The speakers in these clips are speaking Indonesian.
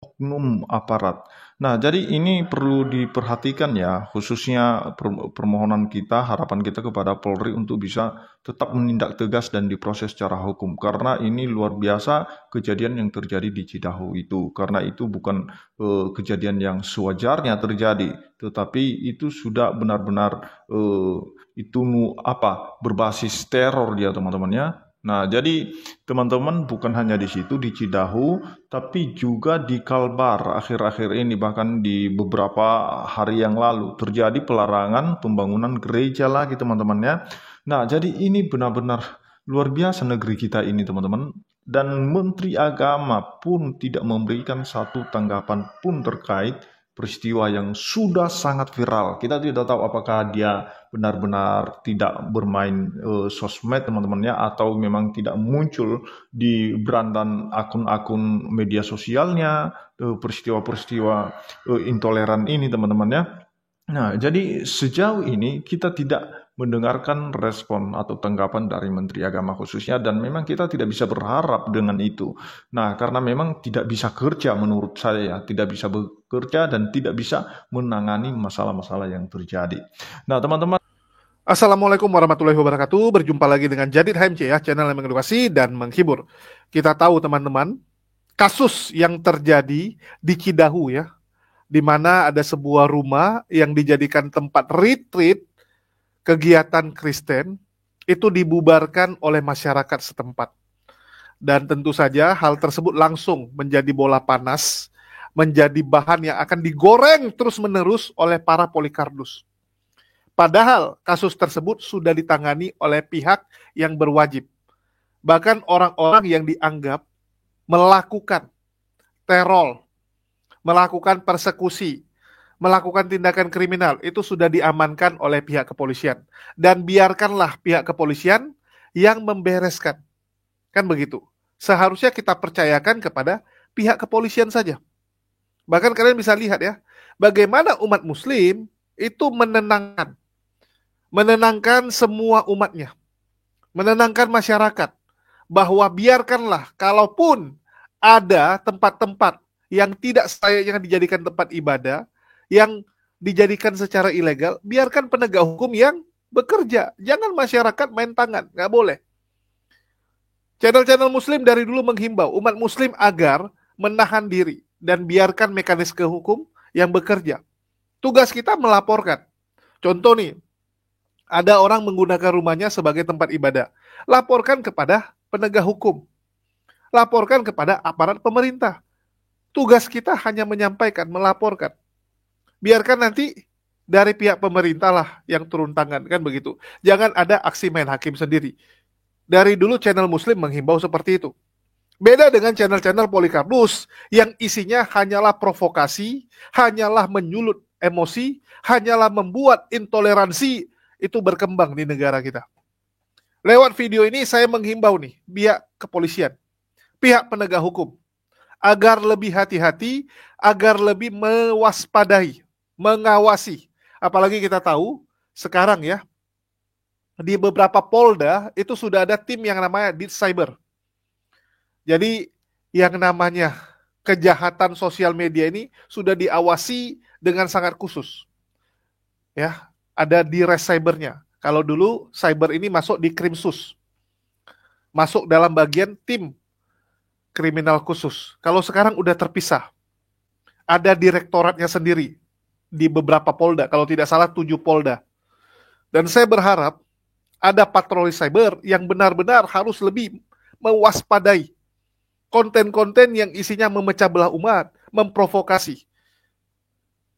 oknum aparat. Nah, jadi ini perlu diperhatikan ya, khususnya permohonan kita, harapan kita kepada Polri untuk bisa tetap menindak tegas dan diproses secara hukum. Karena ini luar biasa kejadian yang terjadi di Cidahu itu. Karena itu bukan kejadian yang sewajarnya terjadi, tetapi itu sudah benar-benar itu berbasis teror dia teman-teman ya. Nah, jadi teman-teman bukan hanya di situ di Cidahu, tapi juga di Kalbar akhir-akhir ini bahkan di beberapa hari yang lalu terjadi pelarangan pembangunan gereja lagi teman-teman ya. Nah, jadi ini benar-benar luar biasa negeri kita ini teman-teman. Dan Menteri Agama pun tidak memberikan satu tanggapan pun terkait peristiwa yang sudah sangat viral. Kita tidak tahu apakah dia benar-benar tidak bermain sosmed teman-teman ya, atau memang tidak muncul di berandan akun-akun media sosialnya peristiwa-peristiwa intoleran ini teman-teman ya. Nah, jadi sejauh ini kita tidak mendengarkan respon atau tanggapan dari Menteri Agama khususnya, dan memang kita tidak bisa berharap dengan itu. Nah, karena memang tidak bisa kerja menurut saya ya, tidak bisa bekerja dan tidak bisa menangani masalah-masalah yang terjadi. Nah, teman-teman. Assalamualaikum warahmatullahi wabarakatuh. Berjumpa lagi dengan Jadid HMC ya, channel yang mengedukasi dan menghibur. Kita tahu teman-teman, kasus yang terjadi di Cidahu ya, di mana ada sebuah rumah yang dijadikan tempat retreat kegiatan Kristen, itu dibubarkan oleh masyarakat setempat. Dan tentu saja hal tersebut langsung menjadi bola panas, menjadi bahan yang akan digoreng terus-menerus oleh para Polikardus. Padahal kasus tersebut sudah ditangani oleh pihak yang berwajib. Bahkan orang-orang yang dianggap melakukan teror, melakukan persekusi, melakukan tindakan kriminal, itu sudah diamankan oleh pihak kepolisian. Dan biarkanlah pihak kepolisian yang membereskan. Kan begitu. Seharusnya kita percayakan kepada pihak kepolisian saja. Bahkan kalian bisa lihat ya, bagaimana umat muslim itu menenangkan semua umatnya, menenangkan masyarakat, bahwa biarkanlah kalaupun ada tempat-tempat yang tidak selayaknya dijadikan tempat ibadah, yang dijadikan secara ilegal, biarkan penegak hukum yang bekerja. Jangan masyarakat main tangan, nggak boleh. Channel-channel muslim dari dulu menghimbau umat muslim agar menahan diri dan biarkan mekanisme hukum yang bekerja. Tugas kita melaporkan. Contoh nih, ada orang menggunakan rumahnya sebagai tempat ibadah. Laporkan kepada penegak hukum. Laporkan kepada aparat pemerintah. Tugas kita hanya menyampaikan, melaporkan. Biarkan nanti dari pihak pemerintah lah yang turun tangan, kan begitu. Jangan ada aksi main hakim sendiri. Dari dulu channel muslim menghimbau seperti itu. Beda dengan channel-channel Polikardus yang isinya hanyalah provokasi, hanyalah menyulut emosi, hanyalah membuat intoleransi itu berkembang di negara kita. Lewat video ini saya menghimbau nih pihak kepolisian, pihak penegak hukum, agar lebih hati-hati, agar lebih mewaspadai, mengawasi. Apalagi kita tahu sekarang ya, di beberapa polda itu sudah ada tim yang namanya Cyber. Jadi yang namanya kejahatan sosial media ini sudah diawasi dengan sangat khusus. Ya, ada di res cybernya. Kalau dulu cyber ini masuk di Krimsus, masuk dalam bagian tim kriminal khusus. Kalau sekarang udah terpisah, ada direktoratnya sendiri di beberapa polda, kalau tidak salah 7 polda. Dan saya berharap ada patroli cyber yang benar-benar harus lebih mewaspadai konten-konten yang isinya memecah belah umat, memprovokasi.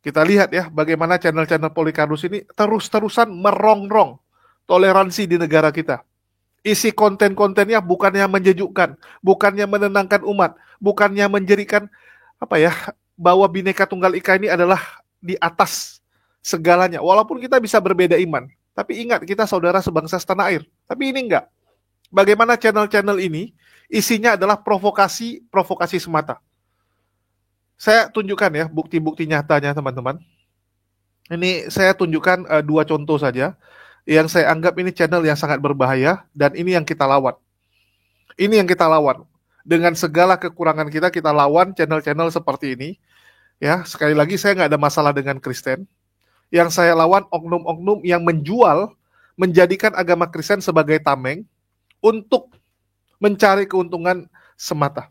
Kita lihat ya bagaimana channel-channel Polikardus ini terus-terusan merongrong toleransi di negara kita. Isi konten-kontennya bukannya menjejukkan, bukannya menenangkan umat, bukannya menjadikan bahwa Bhinneka Tunggal Ika ini adalah di atas segalanya. Walaupun kita bisa berbeda iman, tapi ingat kita saudara sebangsa setanah air. Tapi ini enggak. Bagaimana channel-channel ini isinya adalah provokasi semata. Saya tunjukkan ya bukti-bukti nyatanya teman-teman. Ini saya tunjukkan 2 contoh saja yang saya anggap ini channel yang sangat berbahaya dan ini yang kita lawan. Ini yang kita lawan. dengan segala kekurangan kita, kita lawan channel-channel seperti ini. Ya, sekali lagi saya nggak ada masalah dengan Kristen. Yang saya lawan oknum-oknum yang menjual, menjadikan agama Kristen sebagai tameng untuk mencari keuntungan semata.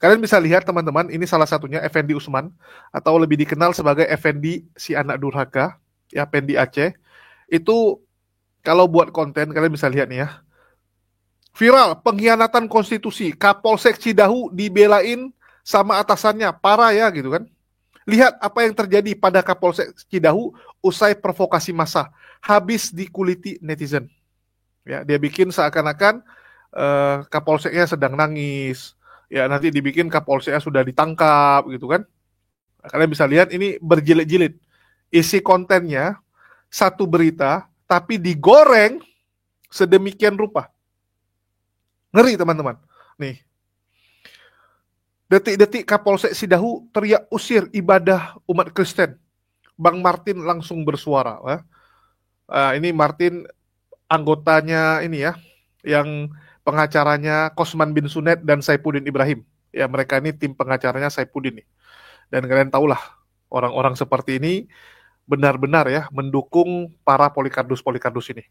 Kalian bisa lihat teman-teman, ini salah satunya Effendi Usman, atau lebih dikenal sebagai Effendi si anak durhaka, ya Pendi Aceh. Itu kalau buat konten, kalian bisa lihat nih ya. Viral, pengkhianatan konstitusi, Kapolsek Cidahu dibelain sama atasannya, parah ya gitu kan. Lihat apa yang terjadi pada Kapolsek Cidahu usai provokasi massa, habis dikuliti netizen. Ya, dia bikin seakan-akan Kapolseknya sedang nangis. Ya, nanti dibikin Kapolseknya sudah ditangkap gitu kan. Kalian bisa lihat ini berjilid-jilid. Isi kontennya satu berita tapi digoreng sedemikian rupa. Ngeri teman-teman. Nih. Detik-detik Kapolsek Cidahu teriak usir ibadah umat Kristen. Bang Martin langsung bersuara. Ya. Ini Martin anggotanya ini ya, yang pengacaranya Kosman bin Sunet dan Saifuddin Ibrahim. Ya, mereka ini tim pengacaranya Saifuddin nih. Dan kalian tahulah, orang-orang seperti ini benar-benar ya mendukung para Polikardus ini.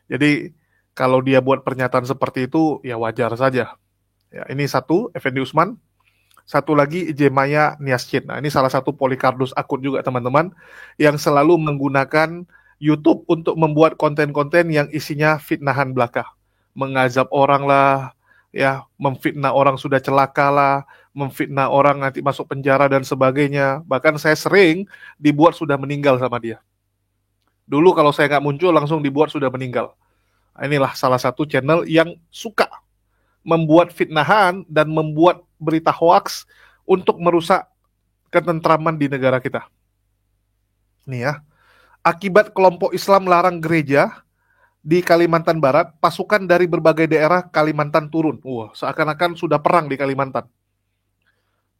Jadi, kalau dia buat pernyataan seperti itu, ya wajar saja. Ya, ini satu, Effendi Usman. Satu lagi, Jemaya Niascin. Nah, ini salah satu Polikardus akun juga, teman-teman, yang selalu menggunakan YouTube untuk membuat konten-konten yang isinya fitnahan belaka. Mengazab orang lah, ya, memfitnah orang sudah celaka lah, memfitnah orang nanti masuk penjara dan sebagainya. Bahkan saya sering dibuat sudah meninggal sama dia. Dulu kalau saya nggak muncul, langsung dibuat sudah meninggal. Inilah salah satu channel yang suka membuat fitnahan dan membuat berita hoaks untuk merusak ketentraman di negara kita. Nih ya, akibat kelompok Islam larang gereja di Kalimantan Barat, pasukan dari berbagai daerah Kalimantan turun. Wah, seakan-akan sudah perang di Kalimantan.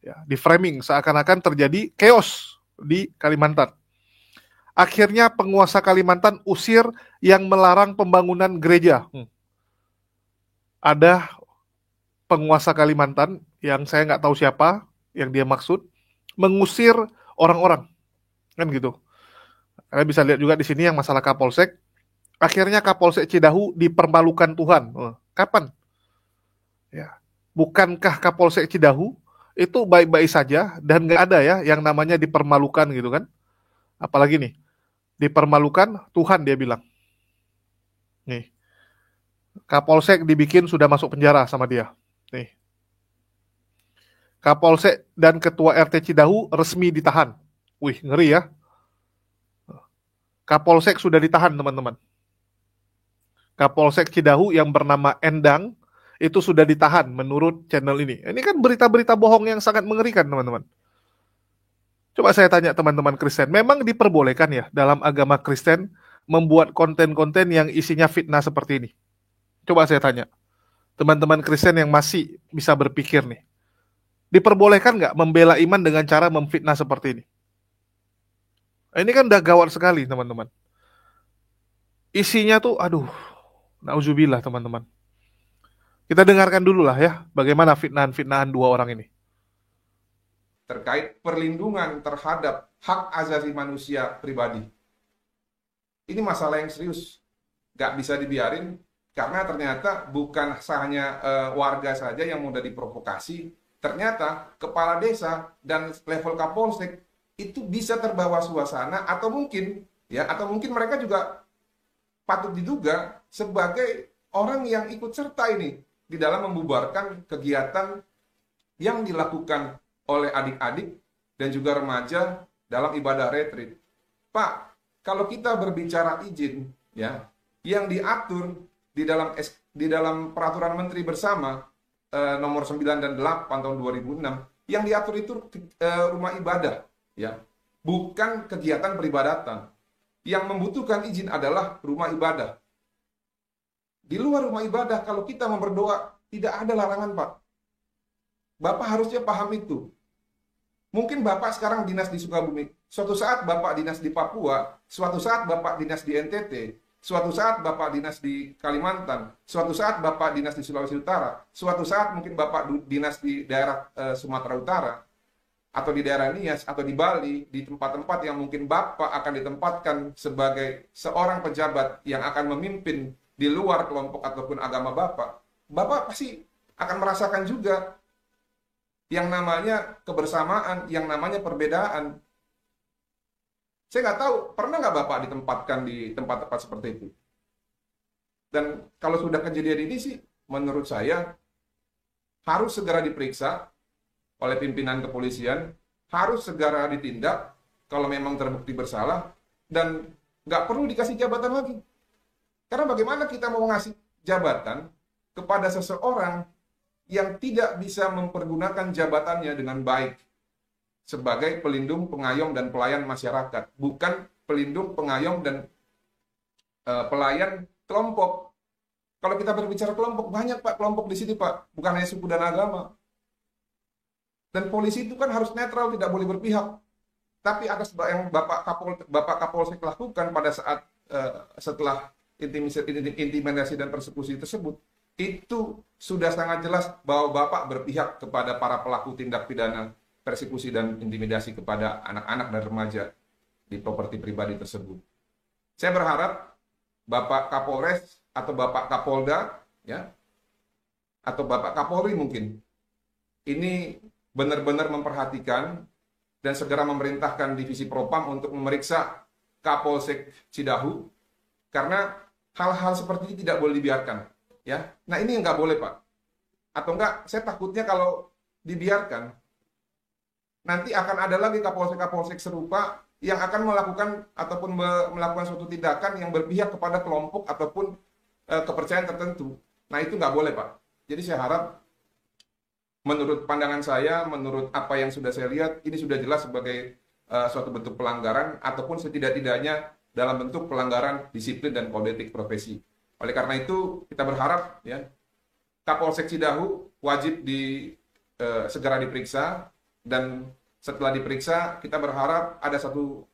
Ya, di framing seakan-akan terjadi chaos di Kalimantan. Akhirnya penguasa Kalimantan usir yang melarang pembangunan gereja. Ada penguasa Kalimantan yang saya nggak tahu siapa yang dia maksud mengusir orang-orang, kan gitu. Kalian bisa lihat juga di sini yang masalah Kapolsek. Akhirnya Kapolsek Cidahu dipermalukan Tuhan. Kapan? Ya, bukankah Kapolsek Cidahu itu baik-baik saja dan nggak ada ya yang namanya dipermalukan gitu kan? Apalagi nih, dipermalukan Tuhan dia bilang. Nih, Kapolsek dibikin sudah masuk penjara sama dia. Nih. Kapolsek dan Ketua RT Cidahu resmi ditahan. Wih, ngeri ya. Kapolsek sudah ditahan, teman-teman. Kapolsek Cidahu yang bernama Endang itu sudah ditahan menurut channel ini. Ini kan berita-berita bohong yang sangat mengerikan, teman-teman. Coba saya tanya teman-teman Kristen, memang diperbolehkan ya dalam agama Kristen membuat konten-konten yang isinya fitnah seperti ini? Coba saya tanya. Teman-teman Kristen yang masih bisa berpikir nih, diperbolehkan nggak membela iman dengan cara memfitnah seperti ini? Ini kan udah gawat sekali, teman-teman. Isinya tuh, aduh, nauzubillah, teman-teman. Kita dengarkan dulu lah ya, bagaimana fitnahan-fitnahan dua orang ini. Terkait perlindungan terhadap hak asasi manusia pribadi. Ini masalah yang serius, nggak bisa dibiarin. Karena ternyata bukan hanya warga saja yang mudah diprovokasi, ternyata kepala desa dan level Kapolsek itu bisa terbawa suasana atau mungkin mereka juga patut diduga sebagai orang yang ikut serta ini di dalam membubarkan kegiatan yang dilakukan oleh adik-adik dan juga remaja dalam ibadah retreat. Pak, kalau kita berbicara izin ya, yang diatur di dalam peraturan menteri bersama nomor 9 dan 8 tahun 2006 yang diatur itu rumah ibadah ya, bukan kegiatan peribadatan. Yang membutuhkan izin adalah rumah ibadah. Di luar rumah ibadah kalau kita mau berdoa tidak ada larangan, Pak. Bapak harusnya paham itu. Mungkin Bapak sekarang dinas di Sukabumi, suatu saat Bapak dinas di Papua, suatu saat Bapak dinas di NTT. Suatu saat Bapak dinas di Kalimantan, suatu saat Bapak dinas di Sulawesi Utara, suatu saat mungkin Bapak dinas di daerah Sumatera Utara, atau di daerah Nias, atau di Bali, di tempat-tempat yang mungkin Bapak akan ditempatkan sebagai seorang pejabat yang akan memimpin di luar kelompok ataupun agama Bapak, Bapak pasti akan merasakan juga yang namanya kebersamaan, yang namanya perbedaan. Saya nggak tahu, pernah nggak Bapak ditempatkan di tempat-tempat seperti itu? Dan kalau sudah kejadian ini sih, menurut saya harus segera diperiksa oleh pimpinan kepolisian, harus segera ditindak kalau memang terbukti bersalah, dan nggak perlu dikasih jabatan lagi. Karena bagaimana kita mau ngasih jabatan kepada seseorang yang tidak bisa mempergunakan jabatannya dengan baik sebagai pelindung, pengayom, dan pelayan masyarakat, bukan pelindung, pengayom, dan pelayan kelompok. Kalau kita berbicara kelompok, banyak Pak kelompok di sini Pak, bukan hanya suku dan agama. Dan polisi itu kan harus netral, tidak boleh berpihak. Tapi atas yang Bapak Kapolsek lakukan pada saat setelah intimidasi dan persekusi tersebut, itu sudah sangat jelas bahwa Bapak berpihak kepada para pelaku tindak pidana persekusi dan intimidasi kepada anak-anak dan remaja di properti pribadi tersebut. Saya berharap Bapak Kapolres atau Bapak Kapolda, ya, atau Bapak Kapolri mungkin, ini benar-benar memperhatikan dan segera memerintahkan Divisi Propam untuk memeriksa Kapolsek Cidahu, karena hal-hal seperti ini tidak boleh dibiarkan. Ya, nah ini yang nggak boleh Pak. Atau enggak, saya takutnya kalau dibiarkan, nanti akan ada lagi kapolsek-kapolsek serupa yang akan melakukan ataupun melakukan suatu tindakan yang berpihak kepada kelompok ataupun kepercayaan tertentu. Nah itu nggak boleh Pak. Jadi saya harap, menurut pandangan saya, menurut apa yang sudah saya lihat, ini sudah jelas sebagai suatu bentuk pelanggaran ataupun setidak-tidaknya dalam bentuk pelanggaran disiplin dan kode etik profesi. Oleh karena itu kita berharap ya Kapolsek Cidahu wajib segera diperiksa, dan setelah diperiksa kita berharap ada satu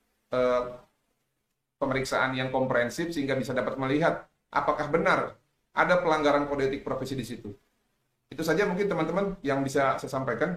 pemeriksaan yang komprehensif sehingga bisa dapat melihat apakah benar ada pelanggaran kode etik profesi di situ. Itu saja mungkin teman-teman yang bisa saya sampaikan.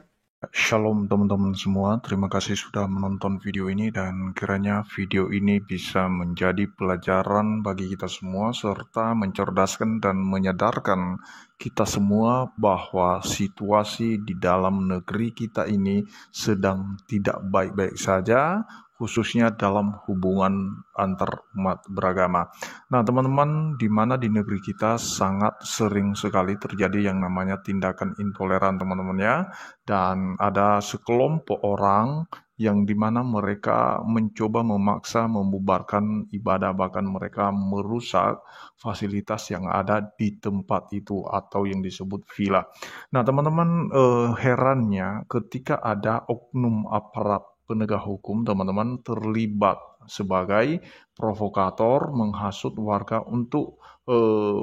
Shalom teman-teman semua, terima kasih sudah menonton video ini dan kiranya video ini bisa menjadi pelajaran bagi kita semua serta mencerdaskan dan menyadarkan kita semua bahwa situasi di dalam negeri kita ini sedang tidak baik-baik saja, khususnya dalam hubungan antar umat beragama. Nah teman-teman, di mana di negeri kita sangat sering sekali terjadi yang namanya tindakan intoleran teman-teman ya, dan ada sekelompok orang yang dimana mereka mencoba memaksa membubarkan ibadah, bahkan mereka merusak fasilitas yang ada di tempat itu atau yang disebut villa. Nah teman-teman, herannya ketika ada oknum aparat penegak hukum teman-teman terlibat sebagai provokator menghasut warga untuk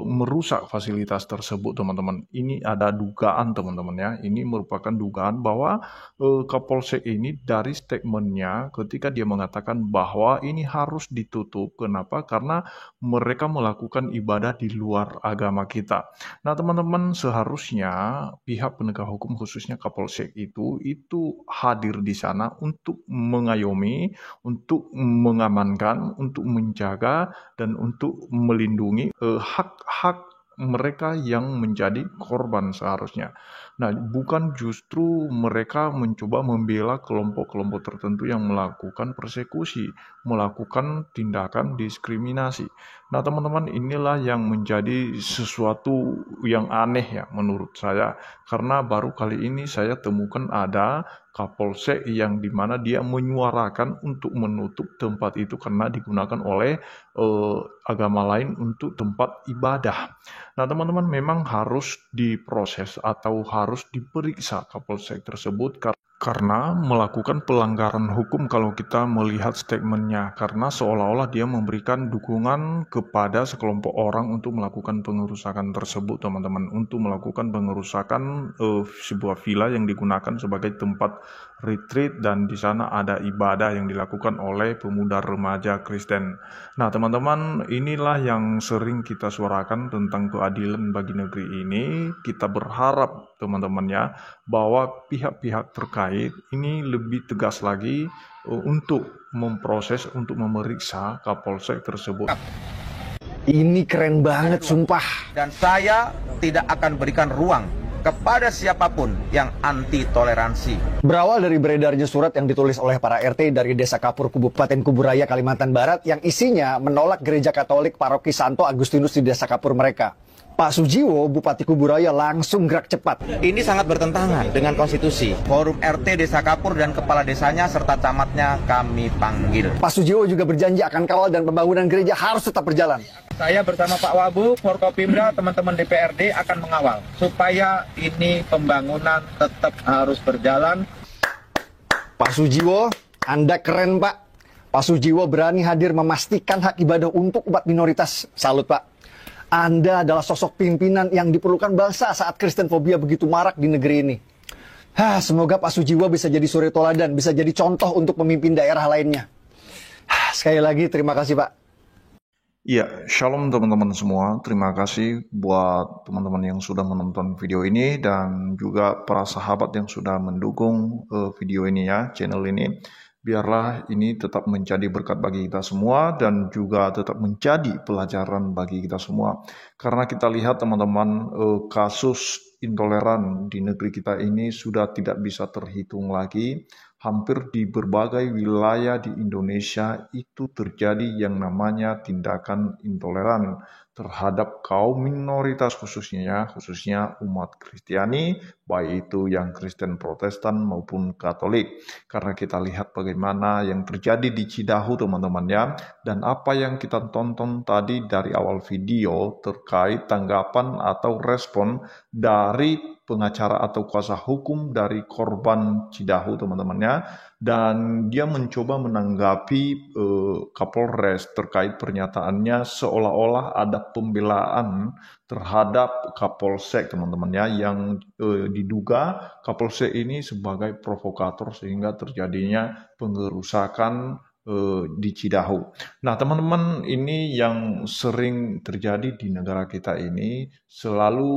merusak fasilitas tersebut teman-teman. Ini ada dugaan teman-teman ya. Ini merupakan dugaan bahwa Kapolsek ini dari statementnya ketika dia mengatakan bahwa ini harus ditutup. Kenapa? Karena mereka melakukan ibadah di luar agama kita. Nah teman-teman, seharusnya pihak penegak hukum khususnya Kapolsek itu hadir di sana untuk mengayomi, untuk mengamankan, untuk menjaga dan untuk melindungi hak-hak mereka yang menjadi korban seharusnya. Nah, bukan justru mereka mencoba membela kelompok-kelompok tertentu yang melakukan persekusi, melakukan tindakan diskriminasi. Nah, teman-teman, inilah yang menjadi sesuatu yang aneh ya menurut saya. Karena baru kali ini saya temukan ada Kapolsek yang dimana dia menyuarakan untuk menutup tempat itu karena digunakan oleh agama lain untuk tempat ibadah. Nah teman-teman, memang harus diproses atau harus diperiksa Kapolsek tersebut karena melakukan pelanggaran hukum kalau kita melihat statementnya, karena seolah-olah dia memberikan dukungan kepada sekelompok orang untuk melakukan pengerusakan tersebut, teman-teman, untuk melakukan pengerusakan sebuah villa yang digunakan sebagai tempat retreat, dan di sana ada ibadah yang dilakukan oleh pemuda remaja Kristen. Nah, teman-teman, inilah yang sering kita suarakan tentang keadilan bagi negeri ini. Kita berharap, teman-teman ya, bahwa pihak-pihak terkait ini lebih tegas lagi untuk memproses, untuk memeriksa Kapolsek tersebut. Ini keren banget, sumpah. Dan saya tidak akan berikan ruang kepada siapapun yang anti toleransi. Berawal dari beredarnya surat yang ditulis oleh para RT dari Desa Kapur, Kabupaten Kuburaya, Kalimantan Barat, yang isinya menolak gereja Katolik Paroki Santo Agustinus di Desa Kapur mereka. Pak Sujiwo, Bupati Kuburaya, langsung gerak cepat. Ini sangat bertentangan dengan konstitusi. Forum RT Desa Kapur dan kepala desanya serta camatnya kami panggil. Pak Sujiwo juga berjanji akan kawal dan pembangunan gereja harus tetap berjalan. Saya bersama Pak Wabu, Forkopimda, teman-teman DPRD akan mengawal supaya ini pembangunan tetap harus berjalan. Pak Sujiwo, Anda keren, Pak. Pak Sujiwo berani hadir memastikan hak ibadah untuk umat minoritas. Salut, Pak. Anda adalah sosok pimpinan yang diperlukan bangsa saat Kristen fobia begitu marak di negeri ini. Semoga Pak Sujiwo bisa jadi suri toladan, bisa jadi contoh untuk pemimpin daerah lainnya. Sekali lagi terima kasih, Pak. Ya, shalom teman-teman semua. Terima kasih buat teman-teman yang sudah menonton video ini dan juga para sahabat yang sudah mendukung video ini ya, channel ini. Biarlah ini tetap menjadi berkat bagi kita semua dan juga tetap menjadi pelajaran bagi kita semua. Karena kita lihat teman-teman, kasus intoleran di negeri kita ini sudah tidak bisa terhitung lagi. Hampir di berbagai wilayah di Indonesia itu terjadi yang namanya tindakan intoleran terhadap kaum minoritas khususnya umat Kristiani, baik itu yang Kristen Protestan maupun Katolik. Karena kita lihat bagaimana yang terjadi di Cidahu teman-teman ya, dan apa yang kita tonton tadi dari awal video terkait tanggapan atau respon dari pengacara atau kuasa hukum dari korban Cidahu teman-teman ya, dan dia mencoba menanggapi Kapolres terkait pernyataannya seolah-olah ada pembelaan terhadap Kapolsek teman-teman ya, yang diduga Kapolsek ini sebagai provokator sehingga terjadinya pengerusakan di Cidahu. Nah teman-teman, ini yang sering terjadi di negara kita ini, selalu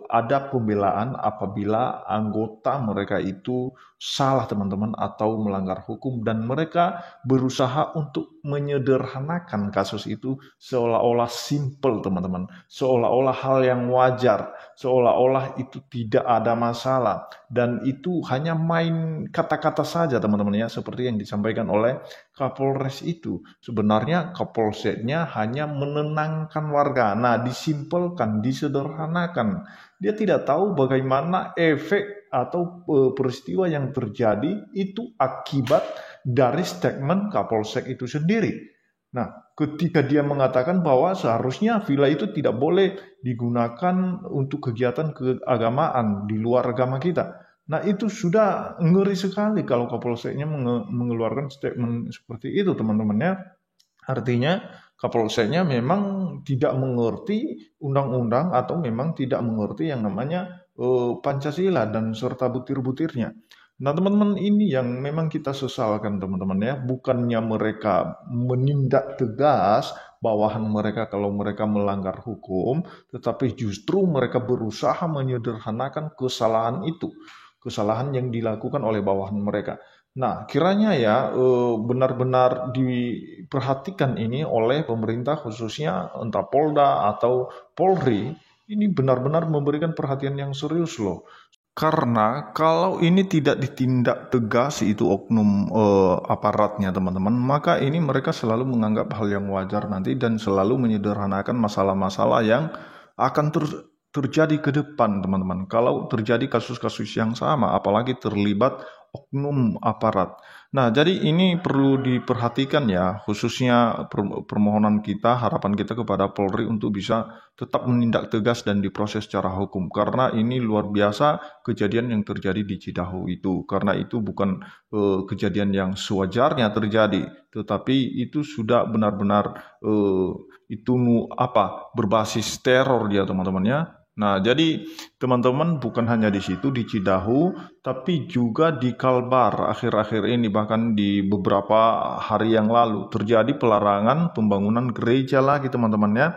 ada pembelaan apabila anggota mereka itu salah teman-teman atau melanggar hukum, dan mereka berusaha untuk menyederhanakan kasus itu seolah-olah simple teman-teman, seolah-olah hal yang wajar, seolah-olah itu tidak ada masalah, dan itu hanya main kata-kata saja teman-teman ya, seperti yang disampaikan oleh Kapolres itu. Sebenarnya Kapolseknya hanya menenangkan warga. Nah, disimpelkan, disederhanakan. Dia tidak tahu bagaimana efek atau peristiwa yang terjadi itu akibat dari statement Kapolsek itu sendiri. Nah, ketika dia mengatakan bahwa seharusnya villa itu tidak boleh digunakan untuk kegiatan keagamaan di luar agama kita. Nah, itu sudah ngeri sekali kalau Kapolseknya mengeluarkan statement seperti itu teman-teman ya. Artinya Kapolseknya memang tidak mengerti undang-undang atau memang tidak mengerti yang namanya Pancasila dan serta butir-butirnya. Nah teman-teman, ini yang memang kita sesalkan teman-teman ya. Bukannya mereka menindak tegas bawahan mereka kalau mereka melanggar hukum, tetapi justru mereka berusaha menyederhanakan kesalahan itu, kesalahan yang dilakukan oleh bawahan mereka. Nah, kiranya ya benar-benar diperhatikan ini oleh pemerintah, khususnya entah Polda atau Polri, ini benar-benar memberikan perhatian yang serius loh. Karena kalau ini tidak ditindak tegas itu oknum aparatnya teman-teman, maka ini mereka selalu menganggap hal yang wajar nanti dan selalu menyederhanakan masalah-masalah yang akan terjadi ke depan teman-teman. Kalau terjadi kasus-kasus yang sama, apalagi terlibat oknum aparat. Nah, jadi ini perlu diperhatikan ya, khususnya permohonan kita, harapan kita kepada Polri untuk bisa tetap menindak tegas dan diproses secara hukum. Karena ini luar biasa kejadian yang terjadi di Cidahu itu. Karena itu bukan kejadian yang sewajarnya terjadi, tetapi itu sudah benar-benar berbasis teror dia teman-teman ya. Nah, jadi teman-teman bukan hanya di situ di Cidahu, tapi juga di Kalbar akhir-akhir ini, bahkan di beberapa hari yang lalu terjadi pelarangan pembangunan gereja lagi teman-teman ya.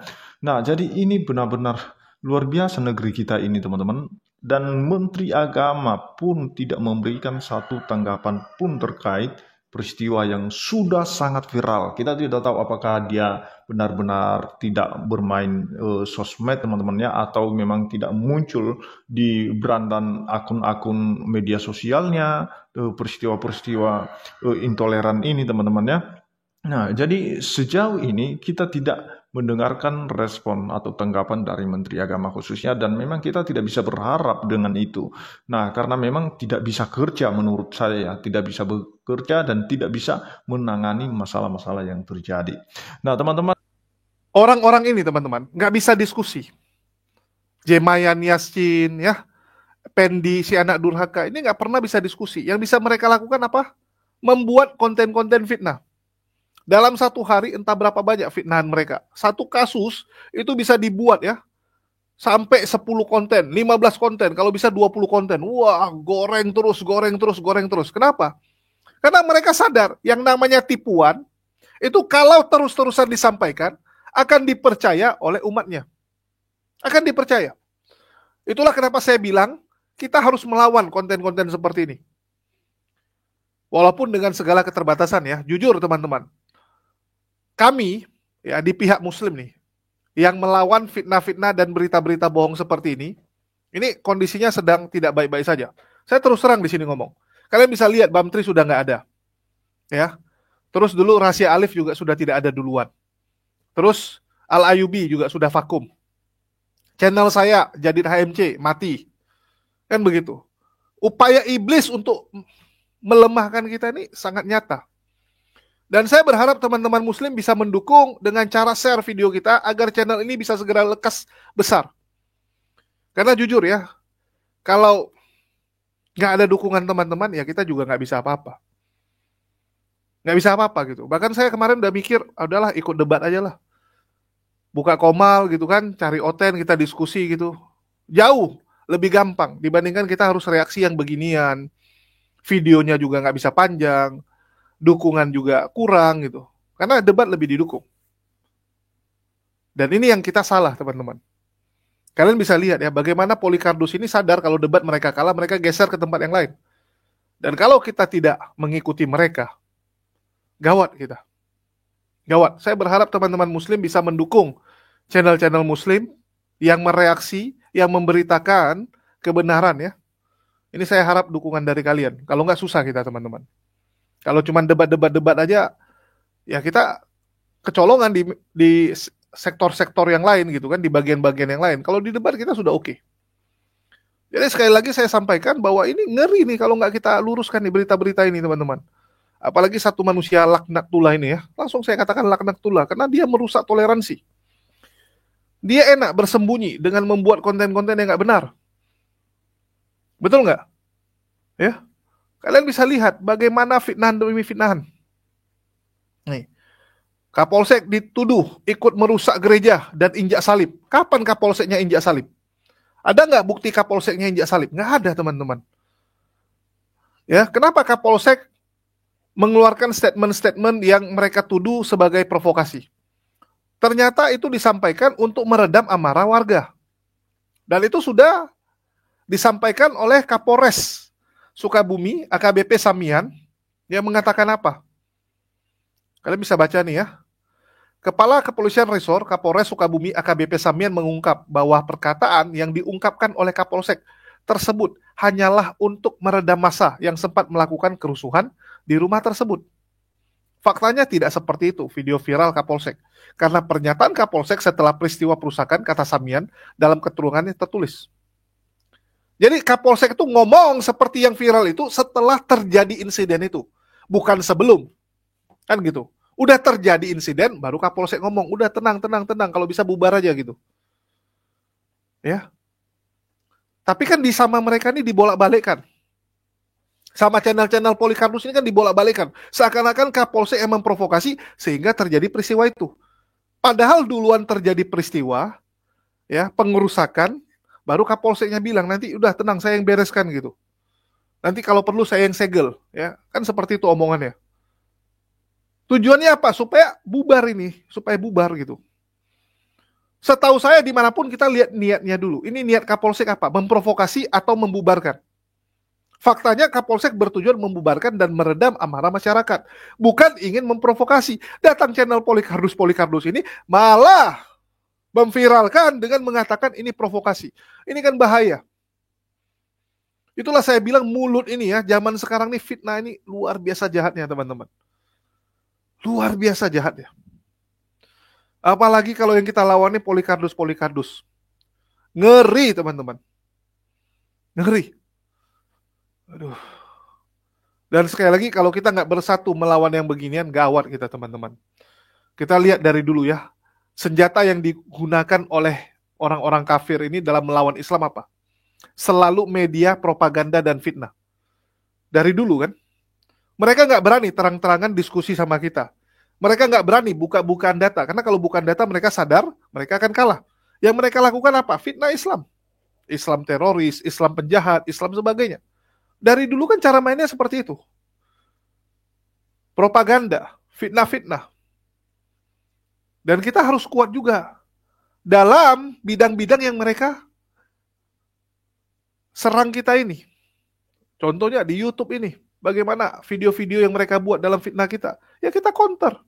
Nah, jadi ini benar-benar luar biasa negeri kita ini teman-teman. Dan Menteri Agama pun tidak memberikan satu tanggapan pun terkait peristiwa yang sudah sangat viral. Kita tidak tahu apakah dia benar-benar tidak bermain sosmed teman-teman ya, atau memang tidak muncul di berandan akun-akun media sosialnya peristiwa-peristiwa intoleran ini teman-teman ya. Nah, jadi sejauh ini kita tidak mendengarkan respon atau tanggapan dari Menteri Agama khususnya, dan memang kita tidak bisa berharap dengan itu. Nah, karena memang tidak bisa kerja menurut saya, tidak bisa bekerja dan tidak bisa menangani masalah-masalah yang terjadi. Nah, teman-teman, Orang-orang ini teman-teman nggak bisa diskusi. Jemayan Yassin ya, Pendi si anak durhaka ini nggak pernah bisa diskusi. Yang bisa mereka lakukan apa? Membuat konten-konten fitnah. Dalam satu hari entah berapa banyak fitnahan mereka. Satu kasus itu bisa dibuat ya, sampai 10 konten, 15 konten, kalau bisa 20 konten. Wah, goreng terus, goreng terus, goreng terus. Kenapa? Karena mereka sadar yang namanya tipuan itu kalau terus-terusan disampaikan akan dipercaya oleh umatnya. Akan dipercaya. Itulah kenapa saya bilang kita harus melawan konten-konten seperti ini. Walaupun dengan segala keterbatasan ya, jujur teman-teman. Kami ya di pihak muslim nih yang melawan fitnah-fitnah dan berita-berita bohong seperti ini kondisinya sedang tidak baik-baik saja. Saya terus terang di sini ngomong. Kalian bisa lihat Bamtri sudah nggak ada. Ya. Terus dulu Rahasia Alif juga sudah tidak ada duluan. Terus Al Ayubi juga sudah vakum. Channel saya Jadid HMC mati. Kan begitu. Upaya iblis untuk melemahkan kita ini sangat nyata. Dan saya berharap teman-teman muslim bisa mendukung dengan cara share video kita agar channel ini bisa segera lekas besar. Karena jujur ya, kalau nggak ada dukungan teman-teman ya kita juga nggak bisa apa-apa. Nggak bisa apa-apa gitu. Bahkan saya kemarin udah mikir, udahlah ikut debat aja lah. Buka Komal gitu kan, cari Oten, kita diskusi gitu. Jauh lebih gampang dibandingkan kita harus reaksi yang beginian. Videonya juga nggak bisa panjang. Dukungan juga kurang gitu. Karena debat lebih didukung. Dan ini yang kita salah teman-teman. Kalian bisa lihat ya bagaimana Polikardus ini sadar kalau debat mereka kalah, mereka geser ke tempat yang lain. Dan kalau kita tidak mengikuti mereka, gawat kita. Gawat. Saya berharap teman-teman muslim bisa mendukung channel-channel muslim yang mereaksi, yang memberitakan kebenaran ya. Ini saya harap dukungan dari kalian. Kalau nggak susah kita teman-teman. Kalau cuma debat-debat aja, ya kita kecolongan di sektor-sektor yang lain gitu kan, di bagian-bagian yang lain. Kalau di debat kita sudah oke. Jadi sekali lagi saya sampaikan bahwa ini ngeri nih kalau nggak kita luruskan nih berita-berita ini teman-teman. Apalagi satu manusia laknatullah ini ya. Langsung saya katakan laknatullah, karena dia merusak toleransi. Dia enak bersembunyi dengan membuat konten-konten yang nggak benar. Betul nggak? Ya. Kalian bisa lihat bagaimana fitnahan demi fitnahan. Nih, Kapolsek dituduh ikut merusak gereja dan injak salib. Kapan Kapolseknya injak salib? Ada nggak bukti Kapolseknya injak salib? Nggak ada teman-teman. Ya, kenapa Kapolsek mengeluarkan statement-statement yang mereka tuduh sebagai provokasi? Ternyata itu disampaikan untuk meredam amarah warga. Dan itu sudah disampaikan oleh Kapolres Sukabumi, AKBP Samian, yang mengatakan apa? Kalian bisa baca nih ya. Kepala Kepolisian Resor Kapolres Sukabumi AKBP Samian mengungkap bahwa perkataan yang diungkapkan oleh Kapolsek tersebut hanyalah untuk meredam massa yang sempat melakukan kerusuhan di rumah tersebut. Faktanya tidak seperti itu video viral Kapolsek. Karena pernyataan Kapolsek setelah peristiwa perusakan, kata Samian, dalam keterangannya tertulis. Jadi Kapolsek itu ngomong seperti yang viral itu setelah terjadi insiden itu, bukan sebelum. Kan gitu. Udah terjadi insiden, baru Kapolsek ngomong, udah tenang, kalau bisa bubar aja gitu. Ya. Tapi kan di sama mereka ini dibolak-balikkan. Sama channel-channel Polikarpus ini kan dibolak-balikkan. Seakan-akan Kapolsek yang memprovokasi sehingga terjadi peristiwa itu. Padahal duluan terjadi peristiwa, ya, pengerusakan, baru Kapolseknya bilang, nanti udah tenang, saya yang bereskan gitu. Nanti kalau perlu saya yang segel, ya. Kan seperti itu omongannya. Tujuannya apa? Supaya bubar gitu. Setahu saya dimanapun kita lihat niatnya dulu. Ini niat Kapolsek apa? Memprovokasi atau membubarkan? Faktanya Kapolsek bertujuan membubarkan dan meredam amarah masyarakat. Bukan ingin memprovokasi. Datang channel Polikarpus ini malah memviralkan dengan mengatakan ini provokasi. Ini kan bahaya. Itulah saya bilang mulut ini ya, zaman sekarang nih fitnah ini luar biasa jahatnya teman-teman. Luar biasa jahatnya. Apalagi kalau yang kita lawan ini Polikarpus. Ngeri teman-teman. Ngeri. Aduh. Dan sekali lagi kalau kita nggak bersatu melawan yang beginian, gawat kita teman-teman. Kita lihat dari dulu ya. Senjata yang digunakan oleh orang-orang kafir ini dalam melawan Islam apa? Selalu media, propaganda, dan fitnah. Dari dulu kan. Mereka nggak berani terang-terangan diskusi sama kita. Mereka nggak berani buka-bukaan data. Karena kalau bukan data mereka sadar, mereka akan kalah. Yang mereka lakukan apa? Fitnah Islam. Islam teroris, Islam penjahat, Islam sebagainya. Dari dulu kan cara mainnya seperti itu. Propaganda, fitnah-fitnah. Dan kita harus kuat juga dalam bidang-bidang yang mereka serang kita ini. Contohnya di YouTube ini. Bagaimana video-video yang mereka buat dalam fitnah kita. Ya kita counter.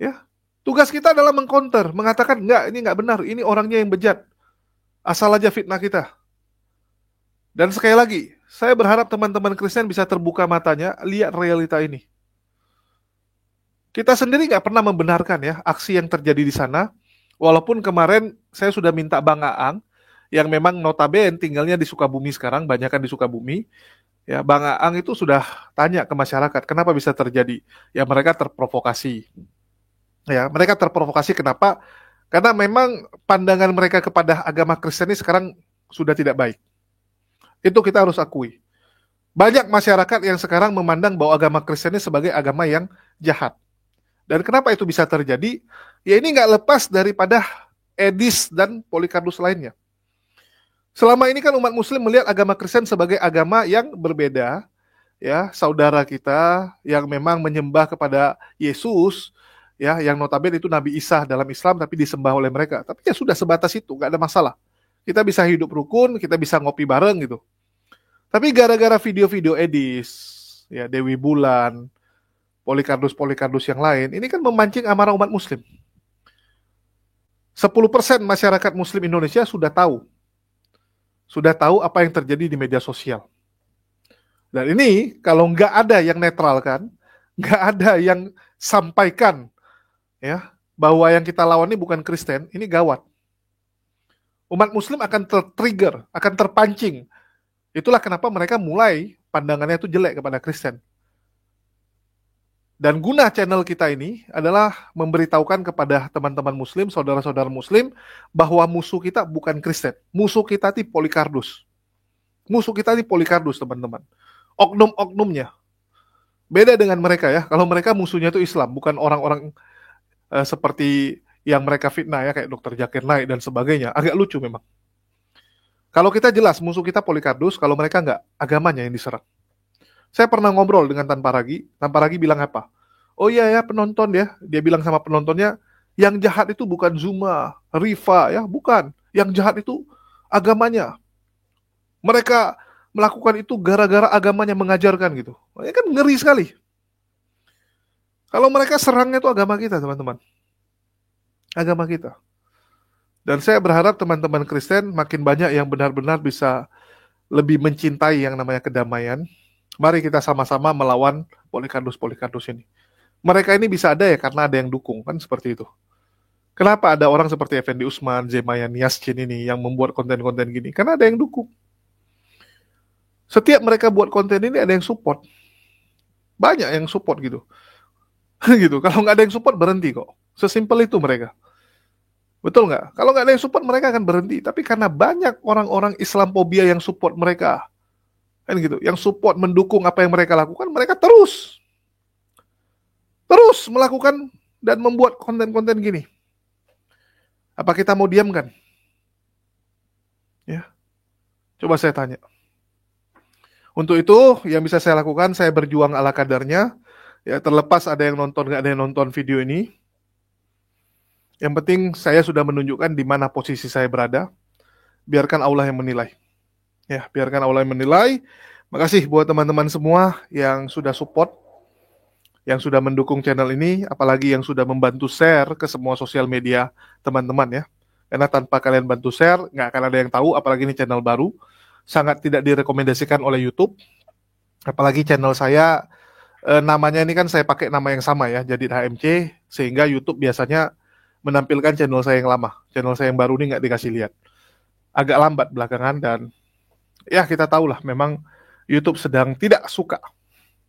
Ya, tugas kita adalah mengcounter. Mengatakan, enggak, ini enggak benar. Ini orangnya yang bejat. Asal aja fitnah kita. Dan sekali lagi, saya berharap teman-teman Kristen bisa terbuka matanya, lihat realita ini. Kita sendiri nggak pernah membenarkan ya aksi yang terjadi di sana. Walaupun kemarin saya sudah minta Bang Aang, yang memang notabene tinggalnya di Sukabumi sekarang, banyakan di Sukabumi. Ya, Bang Aang itu sudah tanya ke masyarakat, kenapa bisa terjadi? Ya mereka terprovokasi. Ya, mereka terprovokasi kenapa? Karena memang pandangan mereka kepada agama Kristen ini sekarang sudah tidak baik. Itu kita harus akui. Banyak masyarakat yang sekarang memandang bahwa agama Kristen ini sebagai agama yang jahat. Dan kenapa itu bisa terjadi? Ya ini nggak lepas daripada Edis dan Polikarpus lainnya. Selama ini kan umat Muslim melihat agama Kristen sebagai agama yang berbeda, ya saudara kita yang memang menyembah kepada Yesus, ya yang notabene itu Nabi Isa dalam Islam tapi disembah oleh mereka. Tapi ya sudah sebatas itu, nggak ada masalah. Kita bisa hidup rukun, kita bisa ngopi bareng gitu. Tapi gara-gara video-video Edis, ya Dewi Bulan, Polikarpus yang lain, ini kan memancing amarah umat Muslim. 10% masyarakat Muslim Indonesia sudah tahu apa yang terjadi di media sosial. Dan ini kalau nggak ada yang netralkan, nggak ada yang sampaikan, ya bahwa yang kita lawan ini bukan Kristen, ini gawat. Umat Muslim akan tertrigger, akan terpancing. Itulah kenapa mereka mulai pandangannya itu jelek kepada Kristen. Dan guna channel kita ini adalah memberitahukan kepada teman-teman Muslim, saudara-saudara Muslim, bahwa musuh kita bukan Kristen. Musuh kita itu Polikarpus. Musuh kita itu Polikarpus, teman-teman. Oknum-oknumnya. Beda dengan mereka ya. Kalau mereka musuhnya itu Islam, bukan orang-orang seperti yang mereka fitnah ya, kayak Dr. Zakir Naik dan sebagainya. Agak lucu memang. Kalau kita jelas musuh kita Polikarpus, kalau mereka enggak, agamanya yang diserang. Saya pernah ngobrol dengan Tan Paragi bilang apa? Oh iya ya penonton ya, dia bilang sama penontonnya, yang jahat itu bukan Zuma, Rifa ya, bukan. Yang jahat itu agamanya. Mereka melakukan itu gara-gara agamanya mengajarkan gitu. Ini kan ngeri sekali. Kalau mereka serangnya itu agama kita, teman-teman. Agama kita. Dan saya berharap teman-teman Kristen makin banyak yang benar-benar bisa lebih mencintai yang namanya kedamaian. Mari kita sama-sama melawan Polikarpus ini. Mereka ini bisa ada ya karena ada yang dukung, kan seperti itu. Kenapa ada orang seperti Effendi Usman, Zemayan Yassin ini yang membuat konten-konten gini? Karena ada yang dukung. Setiap mereka buat konten ini ada yang support. Banyak yang support gitu. Gitu. Kalau nggak ada yang support berhenti kok. Sesimpel itu mereka. Betul nggak? Kalau nggak ada yang support mereka akan berhenti. Tapi karena banyak orang-orang Islamophobia yang support mereka, kan gitu, yang support mendukung apa yang mereka lakukan, mereka terus melakukan dan membuat konten-konten gini. Apa kita mau diamkan? Ya, coba saya tanya. Untuk itu, yang bisa saya lakukan, saya berjuang ala kadarnya. Ya, terlepas ada yang nonton, nggak ada yang nonton video ini. Yang penting saya sudah menunjukkan di mana posisi saya berada. Biarkan Allah yang menilai. Ya, biarkan Allah yang menilai. Makasih buat teman-teman semua yang sudah support, yang sudah mendukung channel ini, apalagi yang sudah membantu share ke semua sosial media teman-teman ya. Karena tanpa kalian bantu share, nggak akan ada yang tahu, apalagi ini channel baru. Sangat tidak direkomendasikan oleh YouTube. Apalagi channel saya, namanya ini kan saya pakai nama yang sama ya, jadi HMC, sehingga YouTube biasanya menampilkan channel saya yang lama. Channel saya yang baru ini nggak dikasih lihat. Agak lambat belakangan dan ya kita tahulah memang YouTube sedang tidak suka.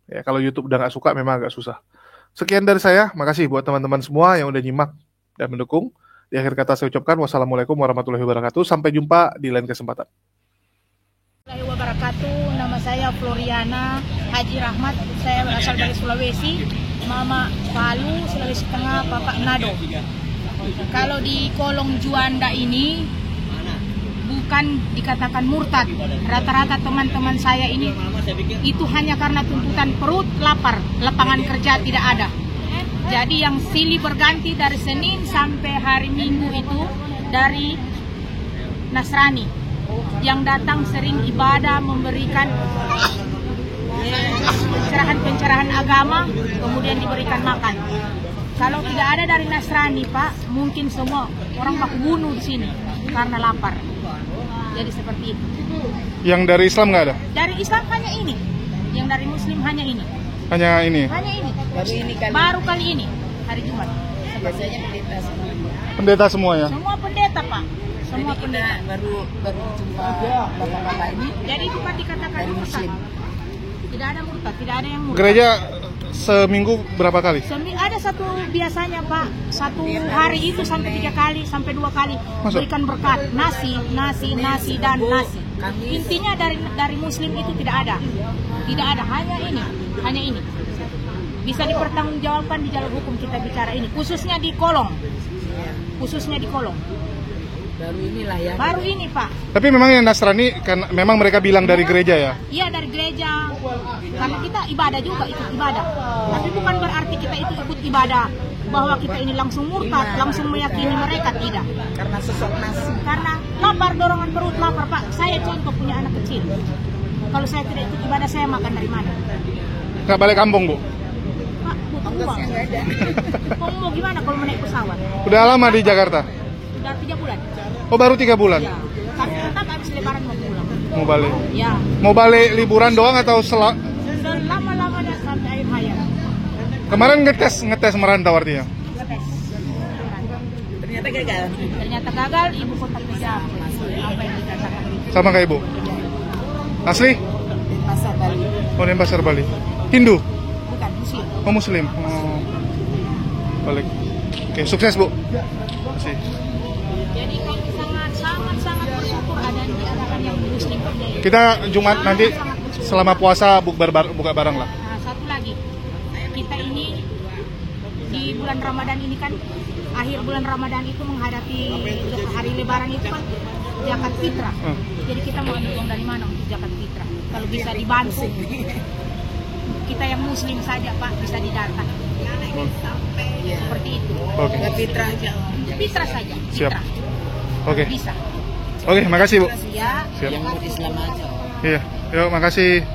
Ya, kalau YouTube udah nggak suka memang agak susah. Sekian dari saya, makasih buat teman-teman semua yang udah nyimak dan mendukung. Di akhir kata saya ucapkan wassalamualaikum warahmatullahi wabarakatuh. Sampai jumpa di lain kesempatan. Warahmatullahi wabarakatuh. Nama saya Floriana Haji Rahmat. Saya berasal dari Sulawesi. Mama Palu, Sulawesi Tengah, Papa Nado. Kalau di kolong Juanda ini bukan dikatakan murtad. Rata-rata teman-teman saya ini itu hanya karena tuntutan perut lapar, lapangan kerja tidak ada. Jadi yang silih berganti dari Senin sampai hari Minggu itu dari Nasrani. Yang datang sering ibadah, memberikan pencerahan-pencerahan agama, kemudian diberikan makan. Kalau tidak ada dari Nasrani, Pak, mungkin semua orang baku bunuh di sini karena lapar. Jadi seperti itu. Yang dari Islam nggak ada? Dari Islam hanya ini. Yang dari Muslim hanya ini. Hanya ini? Hanya ini. Baru kali ini, hari Jumat. Biasanya pendeta semua. Pendeta semua ya? Semua pendeta, Pak. Semua jadi pendeta. Baru jumpa bapak-bapak ini. Jadi bukan dikatakan murtad. Tidak ada murtad, tidak ada yang murtad. Gereja seminggu berapa kali? Ada satu biasanya Pak, satu hari itu sampai 3 kali, sampai 2 kali. Masuk. Berikan berkat, nasi, dan nasi. Intinya dari Muslim itu tidak ada. Tidak ada, hanya ini. Bisa dipertanggungjawabkan di jalur hukum kita bicara ini, khususnya di kolong. Baru inilah ya. Baru ini Pak. Tapi memang yang Nasrani kan memang mereka bilang dari gereja ya? Iya dari gereja. Karena kita ibadah juga, ikut ibadah. Tapi bukan berarti kita itu ikut ibadah bahwa kita ini langsung murtad, langsung meyakini mereka, tidak. Karena sosok nasi. Karena lapar, dorongan perut lapar Pak. Saya contoh punya anak kecil. Kalau saya tidak ikut ibadah, saya makan dari mana? Nggak balik kampung Bu? Pak, butuh uang. Mau gimana kalau naik pesawat? Udah lama di Jakarta? Udah 3 bulan. Oh baru 3 bulan? Ya. Tapi tetap habis lebaran mau pulang. Mau balik? Ya. Mau balik liburan doang atau Selama-lamanya sampai akhir hayat. Kemarin ngetes merantau artinya? Ngetes. Ternyata gagal. Gagal, ibu kontak kerja. Apa yang dikatakan itu. Sama kayak Ibu? Asli? Pasar Bali. Oh, Denpasar Bali. Hindu? Bukan, Muslim. Oh, Muslim. Oh. Balik. Oke, sukses Bu. Makasih. Jadi kami sangat bersyukur ada diadakan yang Muslim ini. Kita Jumat nanti selama puasa buka bareng lah. Nah, satu lagi, kita ini di bulan Ramadan ini kan, akhir bulan Ramadan itu menghadapi hari Lebaran itu kan zakat fitrah. Jadi kita mau ambil uang dari mana untuk zakat fitrah? Kalau bisa dibantu, kita yang Muslim saja Pak bisa didata. Seperti itu. Oke. Fitrah aja. Fitrah saja. Siap. Fitrah. Oke. Bisa. Oke, makasih Bu. Ya. Siap. Yang Islam aja. Iya. Yuk, makasih.